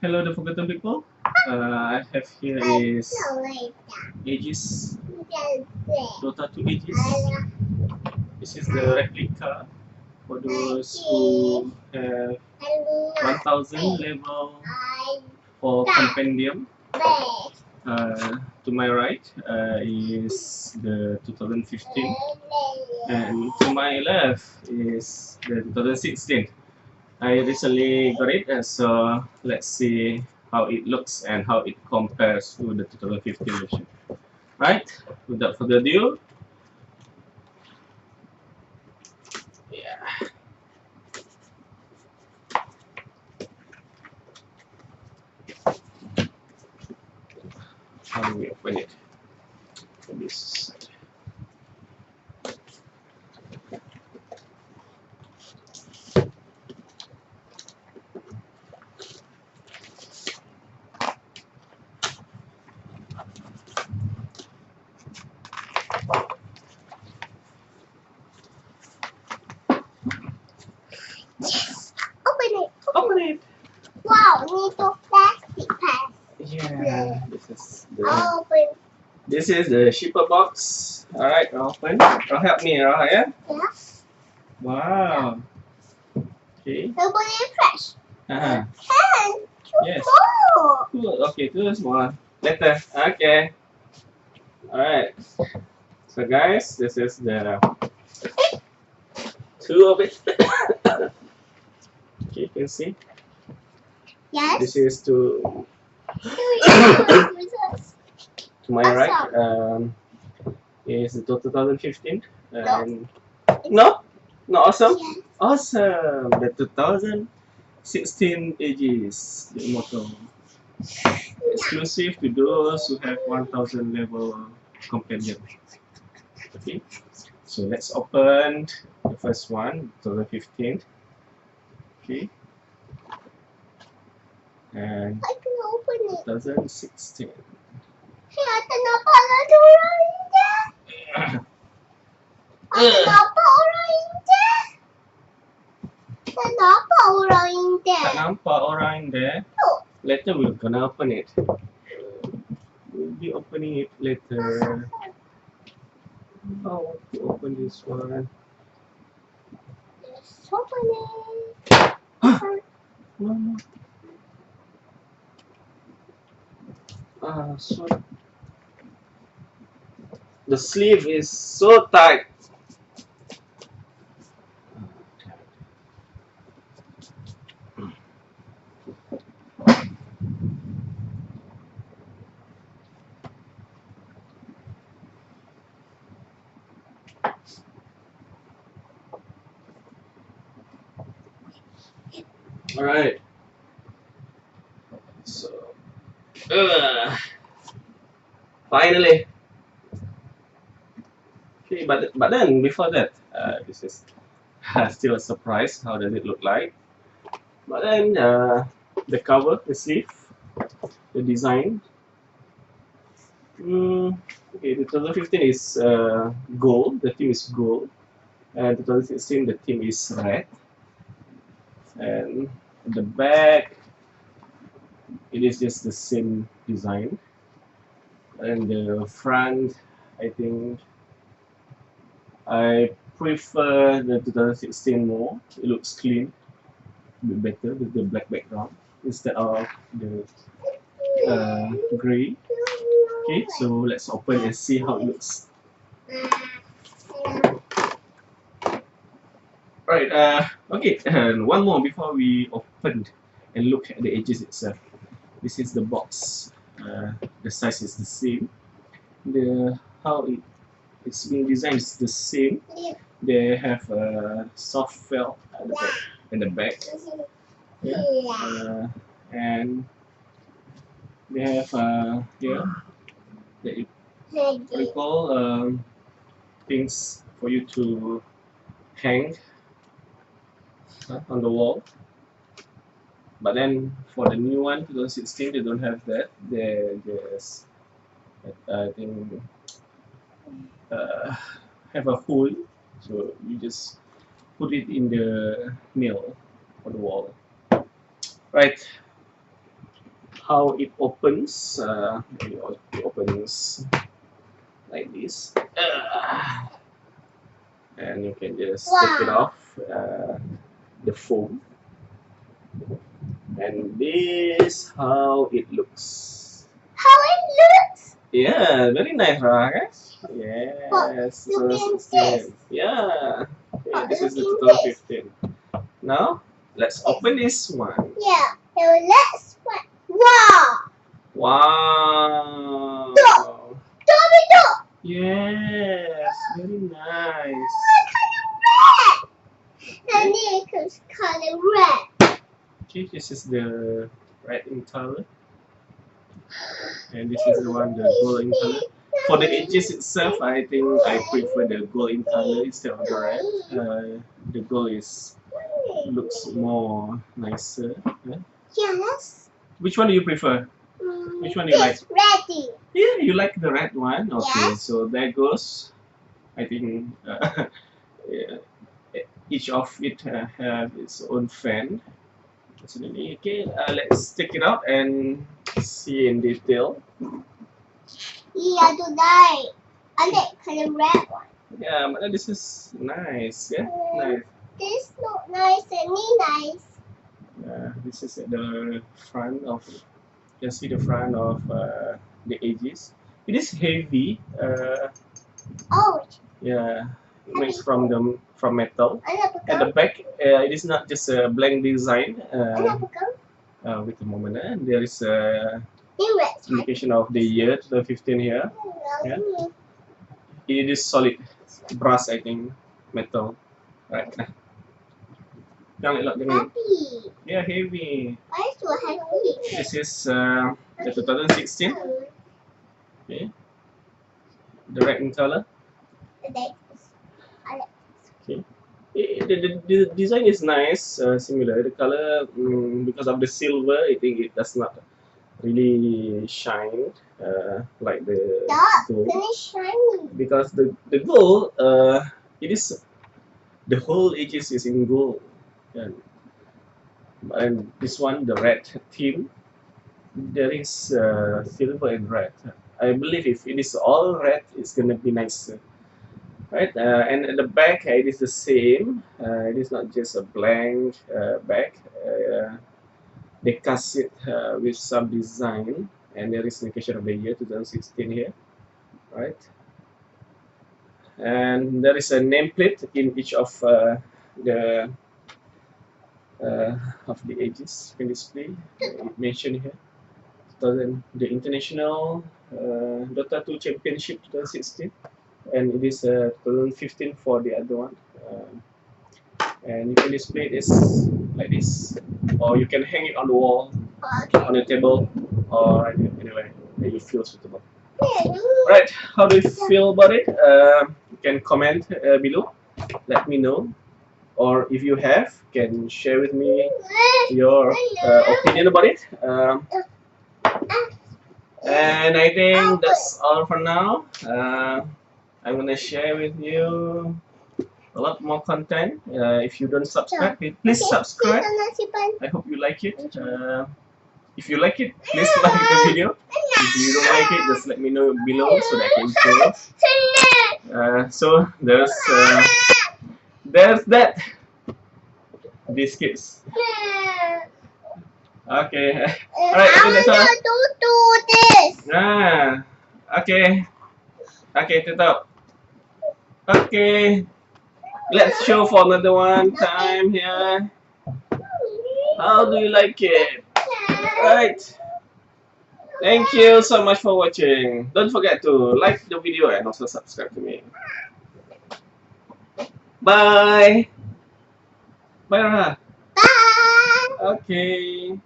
Hello, the forgotten people. I have here is Aegis, Dota 2 Aegis. This is the replica for those who have 1000 level for compendium. To my right is the 2015, and to my left is the 2016. I recently got it, so let's see how it looks and how it compares to the 2015 version. Right? Without further ado, yeah, how do we open it? This side. Open it. Open it. Wow, need to plastic pack. Yeah, this is the. Open. This is the shipper box. All right, open. Help me, yeah. Yeah. Wow. Okay. Open it fresh. Uh-huh. And Yes. more. Cool. Okay, too small. Later. Okay. All right. So guys, this is the two of it. Okay, you can see. Yes. This is to my right. Is the 2015. No, not awesome. Yes. Awesome. The 2016 Aegis, the immortal. Exclusive to those who have 1000 level companion. Okay. So let's open the first one, 2015. Okay. And I can open it. 2016. Kaya kenapa ada orang ini? Kenapa orang ini? Kenapa orang ini? Tak nampak orang in there. Later we're gonna open it. We'll be opening it later. How to open this one? Let's open it. No. So the sleeve is so tight. All right. So, finally. Okay, but then before that, this is still a surprise. How does it look like? But then the cover, the sleeve, the design. Okay, the 2015 is gold. The theme is gold, and 2016 the theme is red. And the back, it is just the same design. And the front, I think I prefer the 2016 more. It looks clean, a bit better with the black background instead of the gray. Okay, so let's open and see how it looks. Right, okay, and one more before we open and look at the edges itself. This is the box. The size is the same. How it's been designed is the same. They have a soft felt at the back, in the back. Yeah. And they have here the what you call things for you to hang on the wall. But then for the new one, 2016, they don't have that. They just, I think, have a hole, so you just put it in the nail on the wall. Right. how it opens. It opens like this, and you can just take it off the foam, and this how it looks. How it looks? Yeah, very nice, right? Yes. Look at 2016. Yeah. Okay, this is the look at 2015. Now let's open this one. Yeah. So let's what? Wow. Wow. Tomato. Yes, very nice. Red. And it's color red. Okay, this is the red in color, and this is the one the gold in color. For the edges itself, I think I prefer the gold in color instead of the red. The gold looks more nicer. Yeah? Yes. Which one do you prefer? Which one do you like? Ready. Yeah, you like the red one. Okay, Yes. so there goes. I think yeah, each of it have its own fan. Okay, let's take it out and see in detail. Yeah, today. I like color red one. Yeah, but this is nice. Yeah, nice. This not nice and me nice. This is at the front of. You can see the front of the Aegis. It is heavy. Oh. Yeah, made from metal. Anak At the pegang. back, it is not just a blank design. Anak pegang. Wait a moment. There is a Ini red. indication of the year 2015 here. Yeah. It is solid brass, I think, metal. Right. Jangan elok jangan. Happy. Yeah, heavy. Why so happy? This is the 2016. Okay. The red in color. Okay. The design is nice, similar. The color, because of the silver, I think it does not really shine like the gold. Finish shiny. Because the gold, it is the whole Aegis is in gold, and this one, the red theme, there is silver and red. I believe if it is all red, it's gonna be nicer. Right, and at the back it is the same. It is not just a blank back. They cast it with some design, and there is indication of the year 2016 here, right? And there is a nameplate in each of the Aegis you can display. It mentioned here, the International Dota 2 Championship 2016. And it is 2015 for the other one, and you can display this like this, or you can hang it on the wall, on the table, or anywhere that you feel suitable. Right, how do you feel about it? You can comment below, let me know, or if you have, can share with me your opinion about it. And I think that's all for now. I'm gonna share with you a lot more content. If you don't subscribe, please subscribe. I hope you like it. If you like it, please like the video. If you don't like it, just let me know below so that I can improve. So there's that biscuits. Okay. Alright, I think that's all. Don't do this. Okay. Okay, tutup. Okay, let's show for another one time here. How do you like it? Right. Thank you so much for watching. Don't forget to like the video and also subscribe to me. Bye. Bye, Raha. Bye. Okay.